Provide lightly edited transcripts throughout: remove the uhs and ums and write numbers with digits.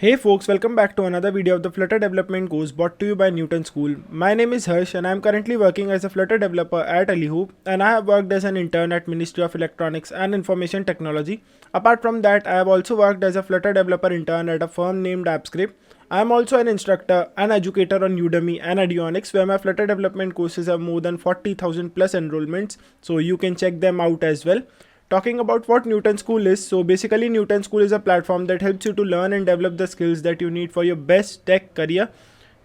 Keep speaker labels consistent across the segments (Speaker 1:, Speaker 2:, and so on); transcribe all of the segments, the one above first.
Speaker 1: Hey folks, welcome back to another video of the Flutter Development course brought to you by Newton School. My name is Harsh and I am currently working as a Flutter developer at Alihoop, and I have worked as an intern at Ministry of Electronics and Information Technology. Apart from that, I have also worked as a Flutter developer intern at a firm named AppScript. I am also an instructor and educator on Udemy and Adionics, where my Flutter development courses have more than 40,000 plus enrollments, so you can check them out as well. Talking about what Newton School is, so basically Newton School is a platform that helps you to learn and develop the skills that you need for your best tech career.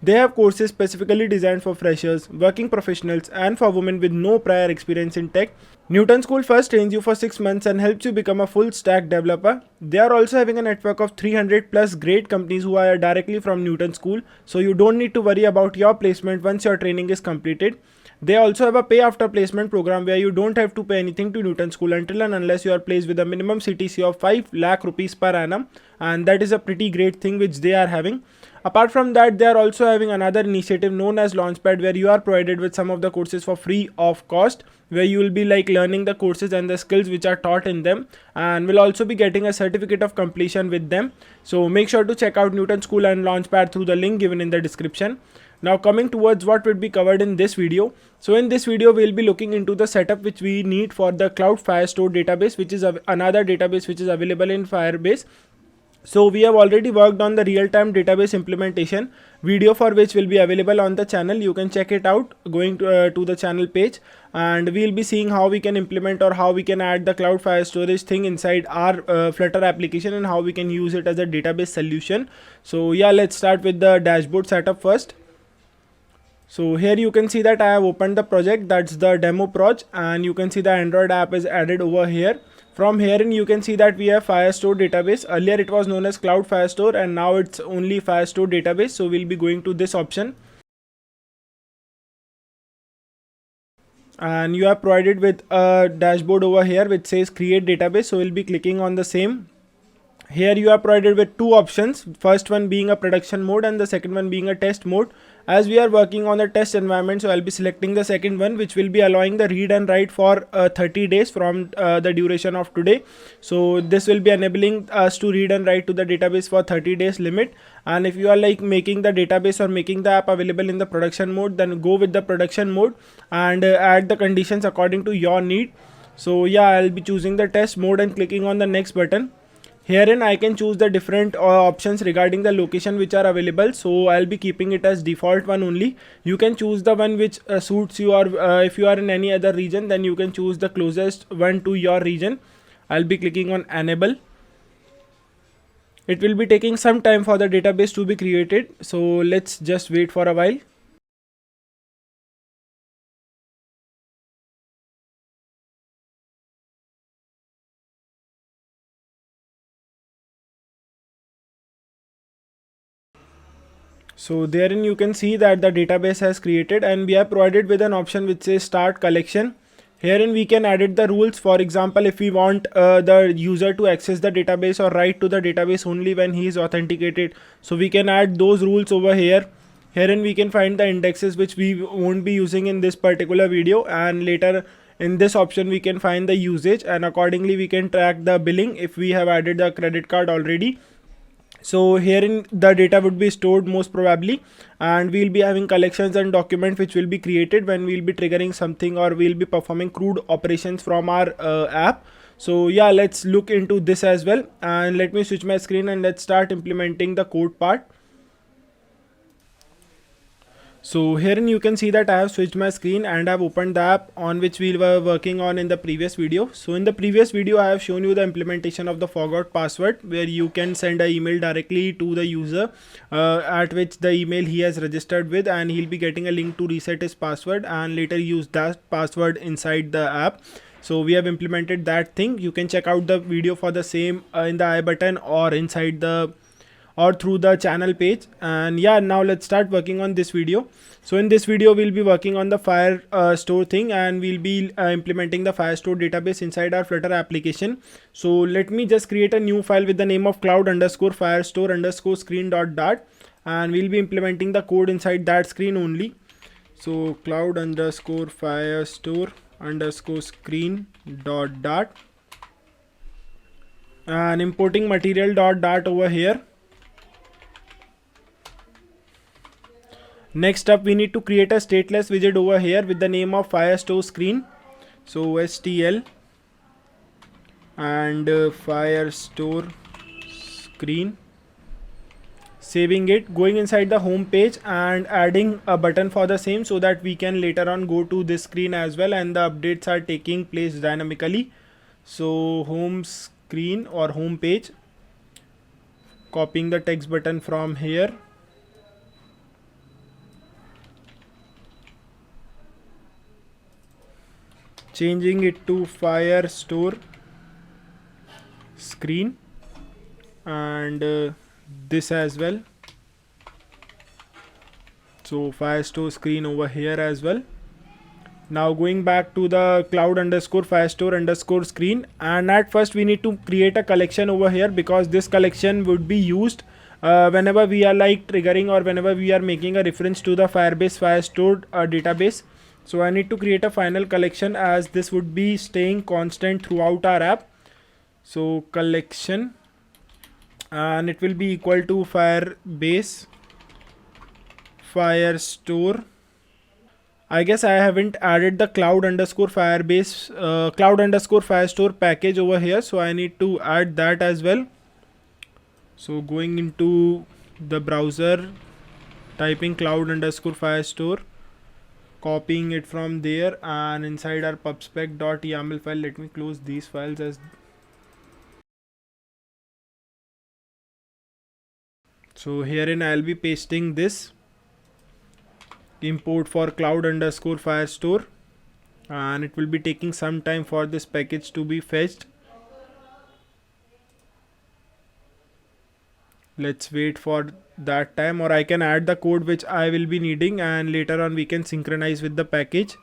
Speaker 1: They have courses specifically designed for freshers, working professionals, and for women with no prior experience in tech. Newton School first trains you for 6 months and helps you become a full stack developer. They are also having a network of 300 plus great companies who are directly from Newton School, so you don't need to worry about your placement once your training is completed. They also have a pay after placement program where you don't have to pay anything to Newton School until and unless you are placed with a minimum CTC of 5 lakh rupees per annum, and that is a pretty great thing which they are having. Apart from that, they are also having another initiative known as Launchpad, where you are provided with some of the courses for free of cost, where you will be like learning the courses and the skills which are taught in them, and will also be getting a certificate of completion with them. So make sure to check out Newton School and Launchpad through the link given in the description. Now coming towards what would be covered in this video. So in this video we'll be looking into the setup which we need for the Cloud Firestore database, which is another database which is available in Firebase. So we have already worked on the real-time database implementation video, for which will be available on the channel. You can check it out going to the channel page, and we'll be seeing how we can implement or how we can add the Cloud Fire Storage thing inside our Flutter application and how we can use it as a database solution. So yeah, let's start with the dashboard setup first. So here you can see that I have opened the project, that's the demo project, and you can see the Android app is added over here. From here in you can see that we have Firestore database. Earlier it was known as Cloud Firestore and now it's only Firestore database. So we'll be going to this option. And you are provided with a dashboard over here which says create database. So we'll be clicking on the same. Here you are provided with two options, first one being a production mode and the second one being a test mode. As we are working on the test environment, so I'll be selecting the second one, which will be allowing the read and write for 30 days from the duration of today. So this will be enabling us to read and write to the database for 30 days limit. And if you are like making the database or making the app available in the production mode, then go with the production mode and add the conditions according to your need. So yeah, I'll be choosing the test mode and clicking on the next button. Herein I can choose the different options regarding the location which are available. So I'll be keeping it as default one only. You can choose the one which suits you, or if you are in any other region, then you can choose the closest one to your region. I'll be clicking on enable. It will be taking some time for the database to be created. So let's just wait for a while. So therein you can see that the database has created, and we are provided with an option which says start collection. Herein we can edit the rules. For example, if we want the user to access the database or write to the database only when he is authenticated, so we can add those rules over here. Herein we can find the indexes which we won't be using in this particular video, and later in this option we can find the usage, and accordingly we can track the billing if we have added the credit card already. So herein the data would be stored most probably, and we'll be having collections and document which will be created when we'll be triggering something or we'll be performing CRUD operations from our app. So yeah, let's look into this as well, and let me switch my screen and let's start implementing the code part. So herein you can see that I have switched my screen and I've opened the app on which we were working on in the previous video. So in the previous video I have shown you the implementation of the forgot password, where you can send an email directly to the user at which the email he has registered with, and he'll be getting a link to reset his password and later use that password inside the app. So we have implemented that thing. You can check out the video for the same in the I button or inside the or through the channel page. And yeah, now let's start working on this video. So in this video we'll be working on the Firestore thing, and we'll be implementing the Firestore database inside our Flutter application. So let me just create a new file with the name of cloud_firestore_screen.dart, and we'll be implementing the code inside that screen only. So cloud_firestore_screen.dart, and importing material.dart over here. Next up, we need to create a stateless widget over here with the name of Firestore screen. So STL and Firestore screen, saving it, going inside the home page and adding a button for the same, so that we can later on go to this screen as well and the updates are taking place dynamically. So home screen or home page, copying the text button from here, changing it to Firestore screen, and this as well. So Firestore screen over here as well. Now going back to the cloud underscore Firestore underscore screen, and at first we need to create a collection over here, because this collection would be used whenever we are like triggering or whenever we are making a reference to the Firebase Firestore database. So I need to create a final collection, as this would be staying constant throughout our app. So collection, and it will be equal to Firebase Firestore. I guess I haven't added the cloud underscore Firestore package over here, so I need to add that as well. So going into the browser, typing cloud underscore Firestore, copying it from there, and inside our pubspec.yaml file, let me close these files as. So herein I'll be pasting this import for cloud underscore Firestore, and it will be taking some time for this package to be fetched. Let's wait for that time, or I can add the code which I will be needing, and later on we can synchronize with the package.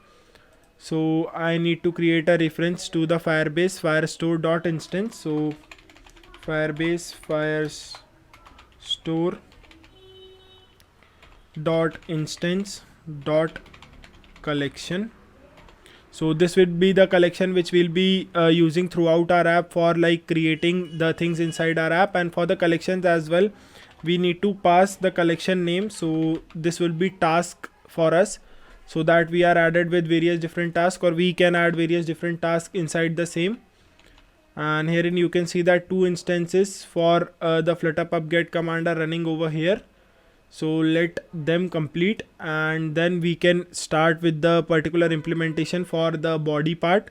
Speaker 1: So I need to create a reference to the Firebase Firestore.instance. So Firebase Firestore .instance .collection. So this will be the collection which we'll be using throughout our app for like creating the things inside our app. And for the collections as well, we need to pass the collection name. So this will be task for us, so that we are added with various different tasks, or we can add various different tasks inside the same. And herein you can see that 2 instances for the Flutter pub get command are running over here. So let them complete, and then we can start with the particular implementation for the body part,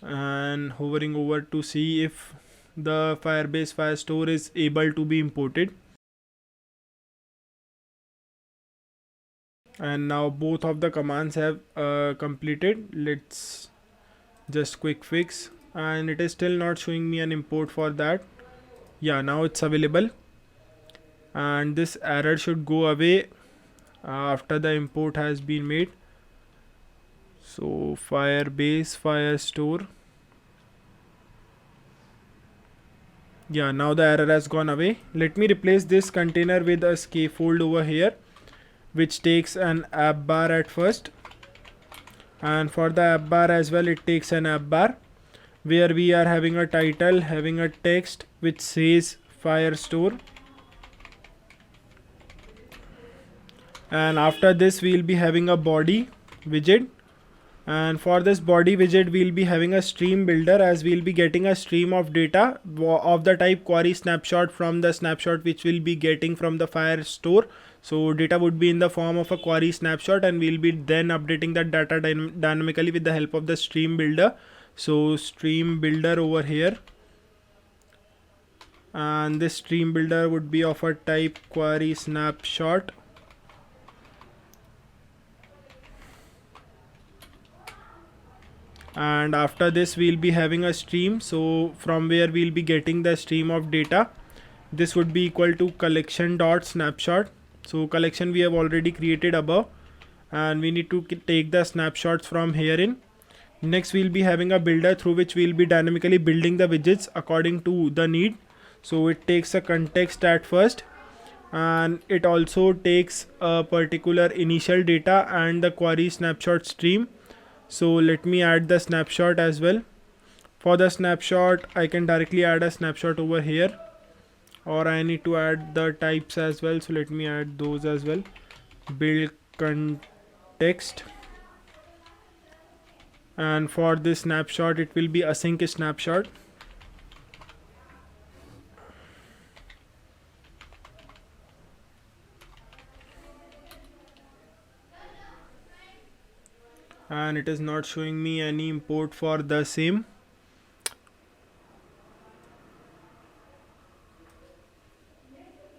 Speaker 1: and hovering over to see if the Firebase Firestore is able to be imported. And now both of the commands have completed. Let's just quick fix, and it is still not showing me an import for that. Yeah, now it's available, and this error should go away after the import has been made. So Firebase Firestore, yeah, now the error has gone away. Let me replace this container with a scaffold over here, which takes an app bar at first, and for the app bar as well, it takes an app bar where we are having a title, having a text which says Firestore, and after this we'll be having a body widget, and for this body widget we'll be having a stream builder, as we'll be getting a stream of data of the type query snapshot from the snapshot which we'll be getting from the Firestore. So data would be in the form of a query snapshot, and we'll be then updating that data dynamically with the help of the stream builder. So stream builder over here, and this stream builder would be of a type query snapshot. And after this we'll be having a stream, so from where we'll be getting the stream of data. This would be equal to collection.snapshot. So collection we have already created above, and we need to take the snapshots from herein. Next we'll be having a builder through which we'll be dynamically building the widgets according to the need. So it takes a context at first, and it also takes a particular initial data and the query snapshot stream. So let me add the snapshot as well. For the snapshot, I can directly add a snapshot over here, or I need to add the types as well, so let me add those as well. Build context, and for this snapshot it will be async snapshot. And it is not showing me any import for the same.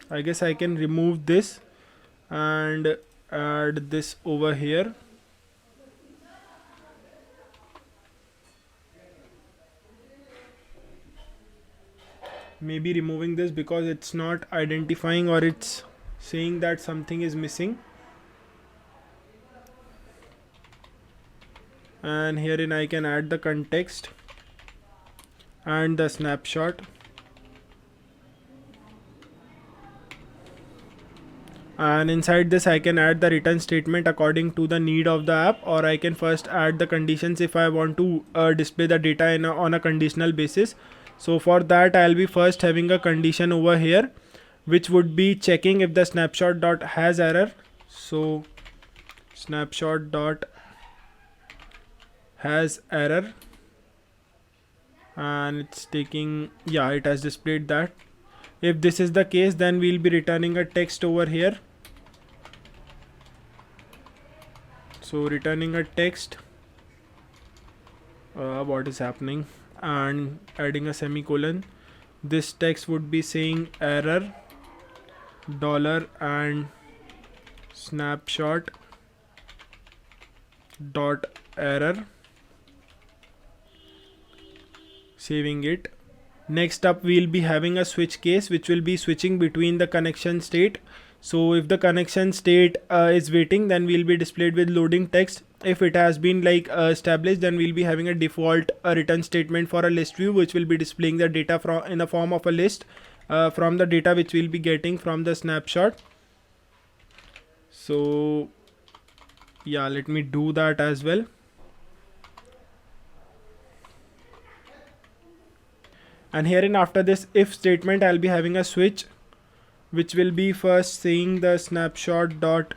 Speaker 1: I guess I can remove this and add this over here. Maybe removing this because it's not identifying, or it's saying that something is missing. And herein I can add the context and the snapshot, and inside this I can add the return statement according to the need of the app, or I can first add the conditions if I want to display the data on a conditional basis. So for that I'll be first having a condition over here which would be checking if the snapshot dot has error. So snapshot dot has error, and it's taking, yeah, it has displayed that. If this is the case, then we'll be returning a text over here. So returning a text, what is happening, and adding a semicolon. This text would be saying error dollar and snapshot dot error, saving it. Next up we'll be having a switch case which will be switching between the connection state. So if the connection state is waiting, then we'll be displayed with loading text. If it has been established, then we'll be having a default return statement for a list view which will be displaying the data from in the form of a list from the data which we'll be getting from the snapshot. So yeah, let me do that as well. And herein after this if statement, I'll be having a switch which will be first saying the snapshot dot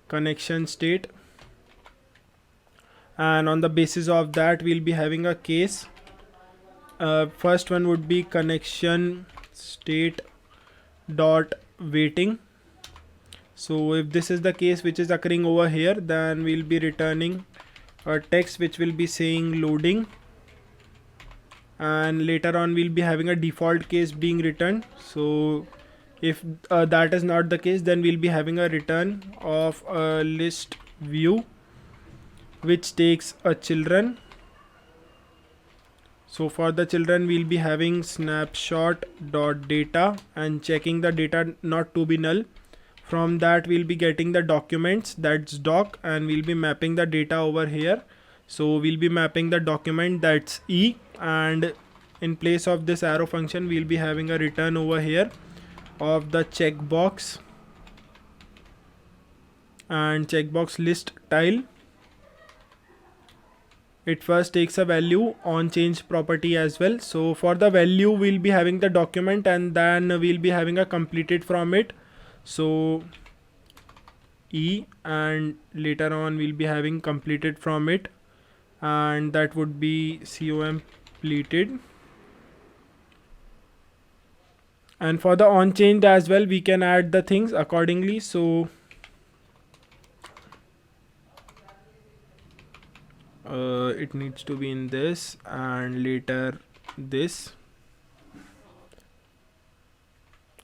Speaker 1: connection state, and on the basis of that we'll be having a case. First one would be connection state dot waiting. So if this is the case which is occurring over here, then we'll be returning a text which will be saying loading, and later on we'll be having a default case being returned. So if that is not the case, then we'll be having a return of a list view which takes a children. So for the children we'll be having snapshot dot data and checking the data not to be null. From that we'll be getting the documents, that's doc, and we'll be mapping the data over here. So we'll be mapping the document, that's E, and in place of this arrow function we'll be having a return over here of the checkbox and checkbox list tile. It first takes a value on change property as well. So for the value we'll be having the document, and then we'll be having a completed from it. So E, and later on we'll be having completed from it, and that would be completed. And for the on change as well we can add the things accordingly. So it needs to be in this, and later this,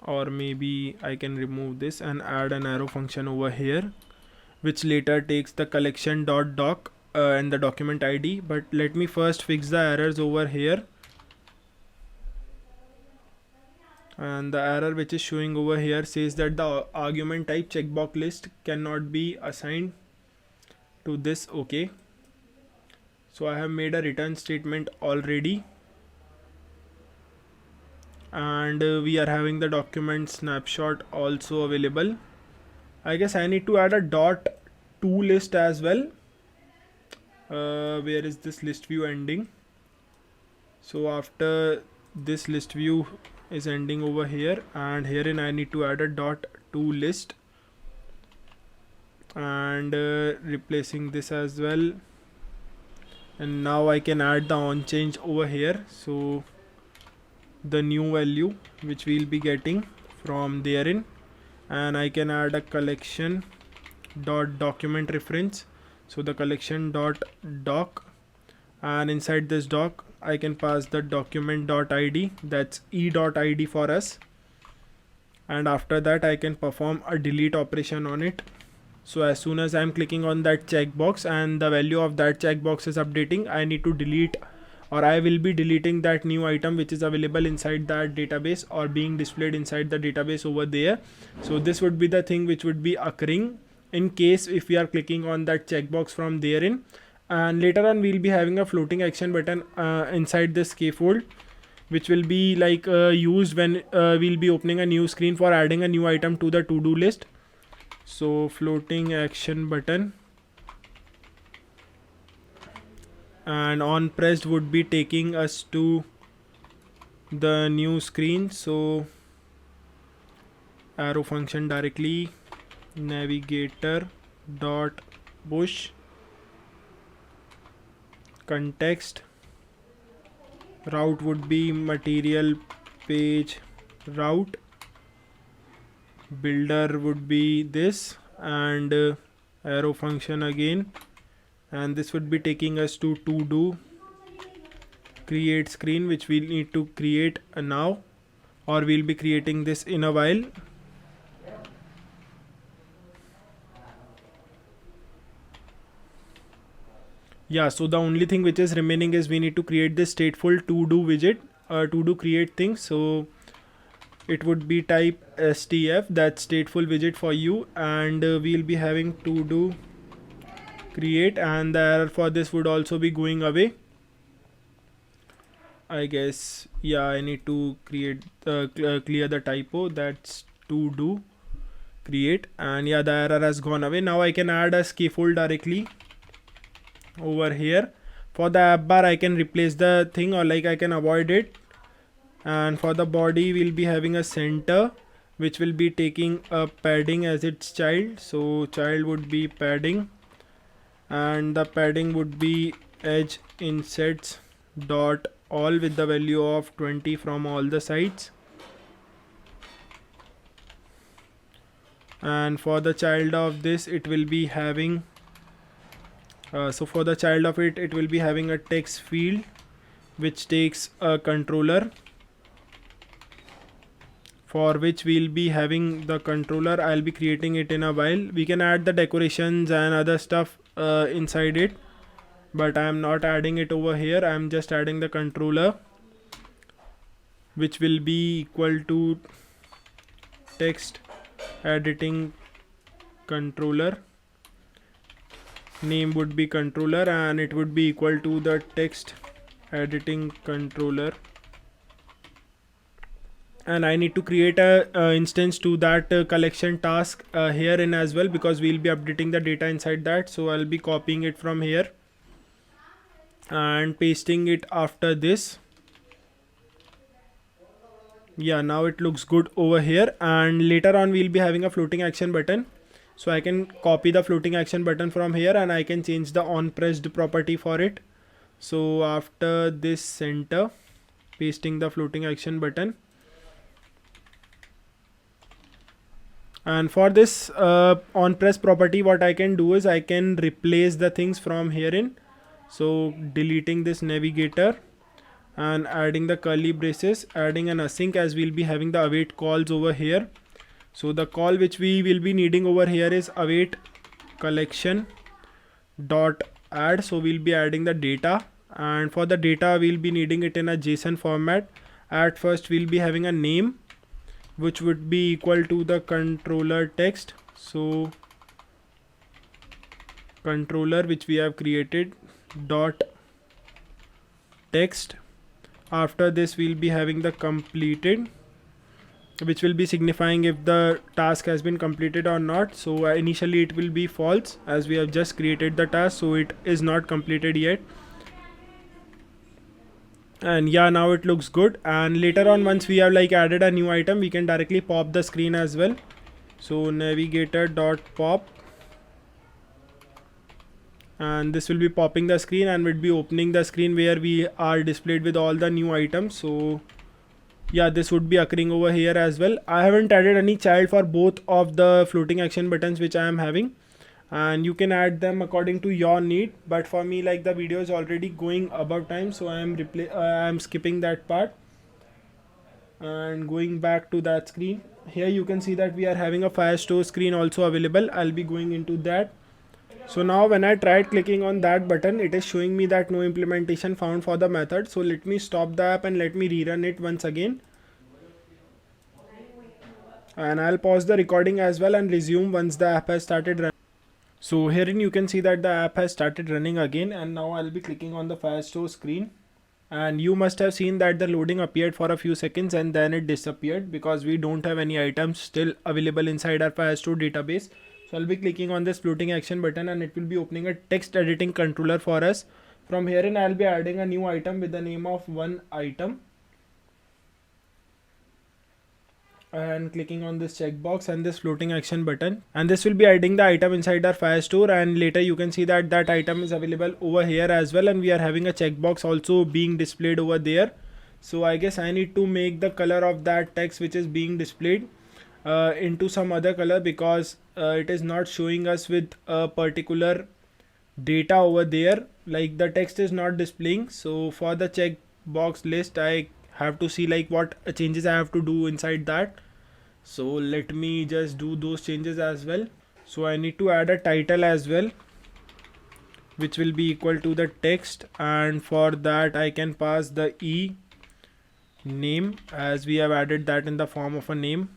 Speaker 1: or maybe I can remove this and add an arrow function over here which later takes the collection dot doc and the document ID. But let me first fix the errors over here. And the error which is showing over here says that the argument type checkbox list cannot be assigned to this. Okay, so I have made a return statement already, and we are having the document snapshot also available. I guess I need to add a dot to list as well. Where is this list view ending? So after this list view is ending over here, and herein I need to add a dot to list, and replacing this as well. And now I can add the on change over here, so the new value which we'll be getting from therein. And I can add a collection dot document reference, so the collection dot doc, and inside this doc I can pass the document dot id, that's e dot id for us. And after that I can perform a delete operation on it. So as soon as I'm clicking on that checkbox and the value of that checkbox is updating, I need to delete, or I will be deleting that new item which is available inside that database or being displayed inside the database over there. So this would be the thing which would be occurring in case if we are clicking on that checkbox from therein. And later on we'll be having a floating action button inside this scaffold, which will be like used when we'll be opening a new screen for adding a new item to the to-do list. So floating action button, and on pressed would be taking us to the new screen. So arrow function directly, navigator dot push, context, route would be material page route, builder would be this, and arrow function again, and this would be taking us to do create screen, which we'll need to create now, or we'll be creating this in a while. Yeah, so the only thing which is remaining is we need to create this stateful to do widget, to do create thing. So it would be type stf, that's stateful widget for you, and we'll be having to do create, and the error for this would also be going away, I guess. Yeah, I need to create clear the typo, that's to do create, and yeah, the error has gone away. Now I can add a scaffold directly over here. For the app bar I can replace the thing, or like I can avoid it. And for the body we'll be having a center which will be taking a padding as its child, so child would be padding, and the padding would be edge insets dot all with the value of 20 from all the sides. And for the child of this it will be having so for the child of it will be having a text field which takes a controller, for which we'll be having the controller. I'll be creating it in a while. We can add the decorations and other stuff inside it, but I am not adding it over here. I am just adding the controller, which will be equal to text editing controller. Name would be controller, and it would be equal to the text editing controller. And I need to create a instance to that collection task herein as well, because we'll be updating the data inside that. So I'll be copying it from here and pasting it after this. Yeah, now it looks good over here. And later on we'll be having a floating action button, so I can copy the floating action button from here, and I can change the on pressed property for it. So after this center, pasting the floating action button. And for this on press property, what I can do is I can replace the things from herein. So deleting this navigator and adding the curly braces, adding an async, as we'll be having the await calls over here. So the call which we will be needing over here is await collection dot add. So we'll be adding the data, and for the data we'll be needing it in a JSON format. At first we'll be having a name which would be equal to the controller text. So controller, which we have created, dot text. After this we'll be having the completed, which will be signifying if the task has been completed or not. So initially it will be false, as we have just created the task, so it is not completed yet. and yeah, now it looks good. And later on, once we have like added a new item, we can directly pop the screen as well. So navigator dot pop, and this will be popping the screen and will be opening the screen where we are displayed with all the new items. So yeah, this would be occurring over here as well. I haven't added any child for both of the floating action buttons which I am having, and you can add them according to your need, but for me, like, the video is already going above time, so I am skipping that part and going back to that screen. Here you can see that we are having a Firestore screen also available. I'll be going into that. So now when I tried clicking on that button, it is showing me that no implementation found for the method. So let me stop the app and let me rerun it once again. And I'll pause the recording as well and resume once the app has started running. So herein you can see that the app has started running again, and now I'll be clicking on the Firestore screen. And you must have seen that the loading appeared for a few seconds and then it disappeared because we don't have any items still available inside our Firestore database. So I'll be clicking on this floating action button and it will be opening a text editing controller for us. From herein I'll be adding a new item with the name of one item, and clicking on this checkbox and this floating action button, and this will be adding the item inside our Firestore. And later you can see that that item is available over here as well, and we are having a checkbox also being displayed over there. So I guess I need to make the color of that text which is being displayed into some other color, because it is not showing us with a particular data over there, like the text is not displaying. So for the checkbox list, I have to see like what changes I have to do inside that. So let me just do those changes as well. So I need to add a title as well, which will be equal to the text, and for that I can pass the e name, as we have added that in the form of a name,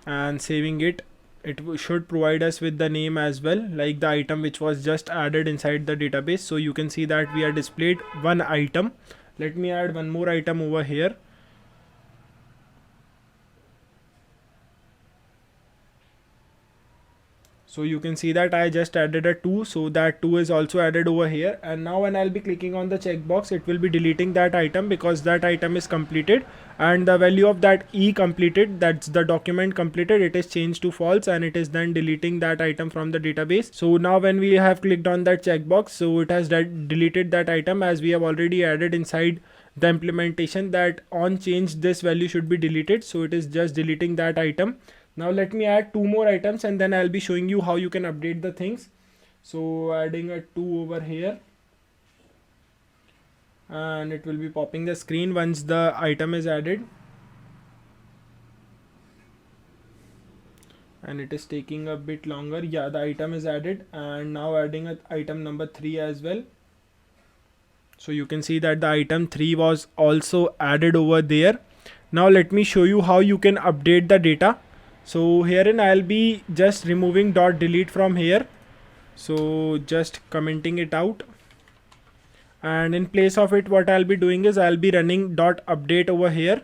Speaker 1: and saving it. It should provide us with the name as well, like the item which was just added inside the database. So you can see that we are displayed one item. Let me add one more item over here. So you can see that I just added a 2, so that 2 is also added over here. And now when I'll be clicking on the checkbox, it will be deleting that item because that item is completed, and the value of that e completed, that's the document completed, it is changed to false, and it is then deleting that item from the database. So now when we have clicked on that checkbox, so it has deleted that item, as we have already added inside the implementation that on change this value should be deleted. So it is just deleting that item. Now let me add 2 more items and then I'll be showing you how you can update the things. So adding a 2 over here, and it will be popping the screen once the item is added, and it is taking a bit longer. Yeah, the item is added, and now adding a item number 3 as well. So you can see that the item 3 was also added over there. Now let me show you how you can update the data. So herein I'll be just removing .delete from here. So just commenting it out, and in place of it what I'll be doing is I'll be running .update over here.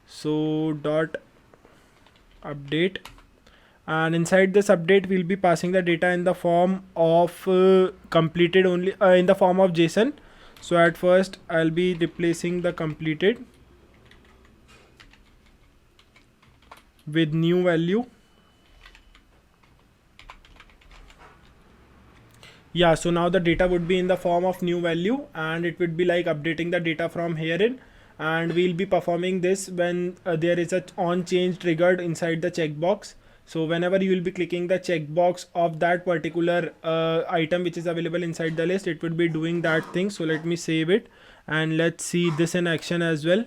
Speaker 1: So .update, and inside this update we'll be passing the data in the form of completed only, in the form of JSON. So at first I'll be replacing the completed with new value. Yeah, so now the data would be in the form of new value, and it would be like updating the data from herein, and we'll be performing this when there is a on change triggered inside the checkbox. So whenever you will be clicking the checkbox of that particular item which is available inside the list, it would be doing that thing. So let me save it and let's see this in action as well.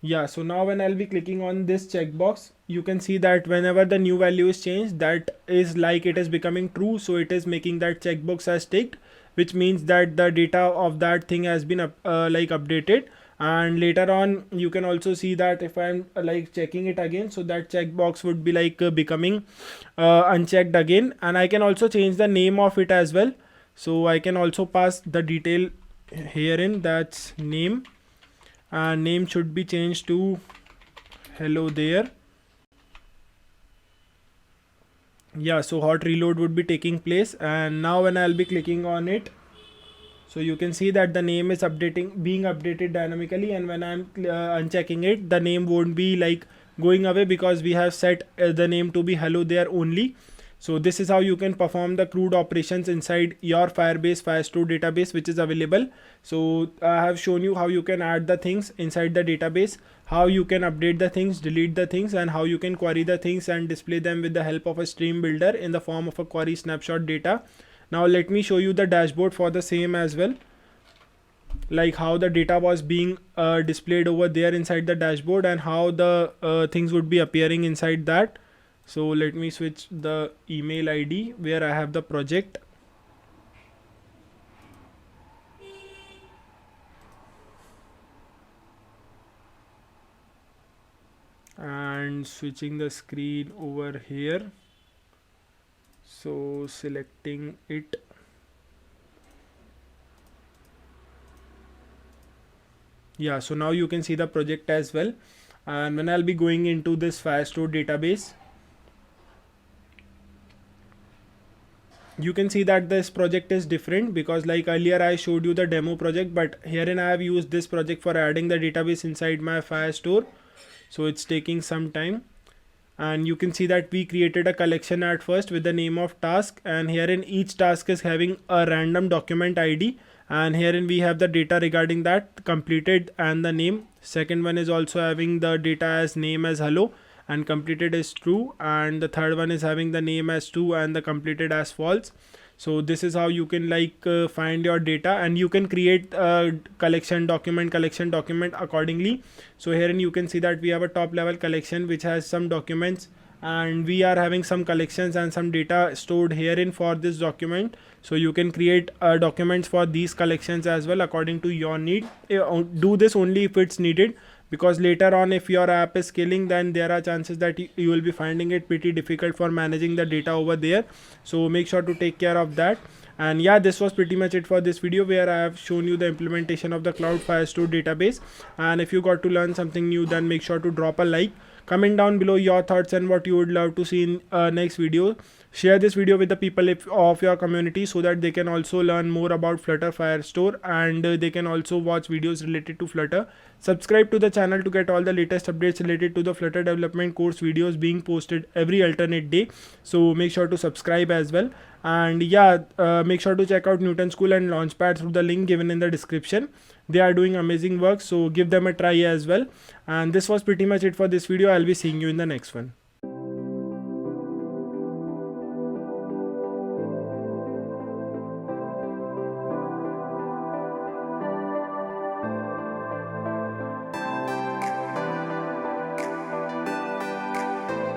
Speaker 1: Yeah, so now when I'll be clicking on this checkbox, you can see that whenever the new value is changed, that is like it is becoming true. So it is making that checkbox as ticked, which means that the data of that thing has been like updated. And later on you can also see that if I'm like checking it again, so that checkbox would be like becoming unchecked again. And I can also change the name of it as well. So I can also pass the detail herein, that's name, and name should be changed to hello there. Yeah, so hot reload would be taking place, and now when I'll be clicking on it, So you can see that the name is being updated dynamically, and when I'm unchecking it, the name won't be like going away because we have set the name to be hello there only. So this is how you can perform the CRUD operations inside your Firebase Firestore database, which is available. So I have shown you how you can add the things inside the database, how you can update the things, delete the things, and how you can query the things and display them with the help of a stream builder in the form of a query snapshot data. Now let me show you the dashboard for the same as well, like how the data was being displayed over there inside the dashboard, and how the things would be appearing inside that. So let me switch the email ID where I have the project. And switching the screen over here. So selecting it. Yeah, so now you can see the project as well. And when I'll be going into this Firestore database, you can see that this project is different, because like earlier I showed you the demo project, but herein I have used this project for adding the database inside my Firestore. So it's taking some time, and you can see that we created a collection at first with the name of task, and herein each task is having a random document ID, and herein we have the data regarding that completed and the name. Second one is also having the data as name as hello and completed is true, and the third one is having the name as true and the completed as false. So this is how you can find your data, and you can create a collection document accordingly. So herein you can see that we have a top level collection which has some documents, and we are having some collections and some data stored herein for this document. So you can create documents for these collections as well according to your need. Do this only if it's needed, because later on if your app is scaling, then there are chances that you will be finding it pretty difficult for managing the data over there. So make sure to take care of that. And yeah, this was pretty much it for this video, where I have shown you the implementation of the Cloud Firestore database. And if you got to learn something new, then make sure to drop a like, comment down below your thoughts and what you would love to see in next video. Share this video with the people of your community, so that they can also learn more about Flutter Firestore, and they can also watch videos related to Flutter. Subscribe to the channel to get all the latest updates related to the Flutter development course videos being posted every alternate day. So make sure to subscribe as well. And yeah, make sure to check out Newton School and Launchpad through the link given in the description. They are doing amazing work, so give them a try as well. And this was pretty much it for this video. I'll be seeing you in the next one.